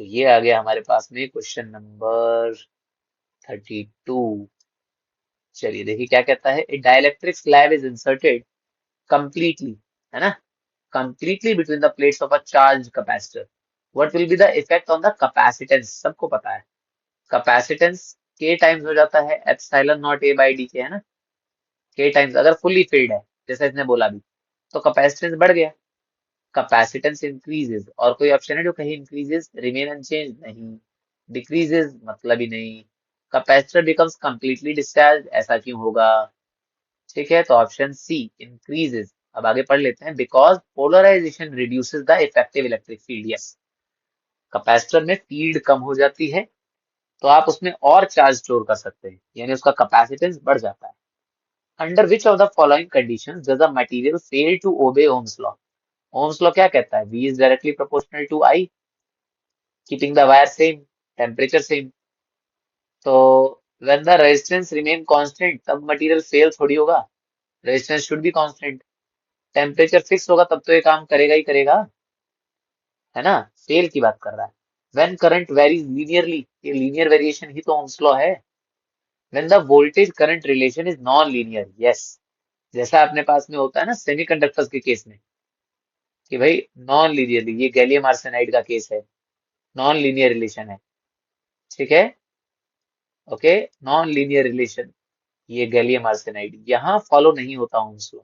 तो ये आ गया हमारे पास में क्वेश्चन नंबर 32। चलिए देखिए क्या कहता है, a dielectric slab is inserted completely, है ना, completely between the plates of a charge capacitor, what will be the effect on the capacitance. सबको पता है कैपेसिटेंस के टाइम्स हो जाता है epsilon naught A by D K, है ना। के टाइम्स अगर फुली फिल्ड है, जैसा इसने बोला भी, तो कैपेसिटेंस बढ़ गया, कैपेसिटेंस इंक्रीजेस। और कोई ऑप्शन है जो कहीं इंक्रीजेस, रिमेन अनचेंज नहीं, डिक्रीजेस मतलब ही नहीं, कैपेसिटर बिकम्स कंप्लीटली डिस्चार्ज, ऐसा क्यों होगा। ठीक है, तो ऑप्शन सी इंक्रीजेस। अब आगे पढ़ लेते हैं, because polarisation reduces the effective electric field. Yes, capacitor में फील्ड कम हो जाती है तो आप उसमें और चार्ज स्टोर कर सकते हैं, यानी उसका कैपेसिटेंस बढ़ जाता है। Under which of the following conditions does a material fail to obey Ohm's law. Ohm's law क्या कहता है, V is directly proportional to I, keeping the wire same, temperature same. तो when the resistance remain constant तब material fail थोड़ी होगा, resistance should be constant. Temperature fix होगा तब तो ये काम करेगा ही करेगा, है ना। फेल की बात कर रहा है। व्हेन करंट वेरीज लीनियरली, ये लीनियर वेरिएशन ही तो ओम्स लॉ है। When the voltage current relation is non linear, yes, जैसा अपने पास में होता है ना सेमीकंडक्टर्स के केस में, कि भाई नॉन लीनियरली, ये गैलियम आर्सेनाइड का केस है, नॉन लीनियर रिलेशन है। ठीक है, ओके, नॉन लीनियर रिलेशन, ये गैलियम आर्सेनाइड यहाँ फॉलो नहीं होता ओम्स लॉ।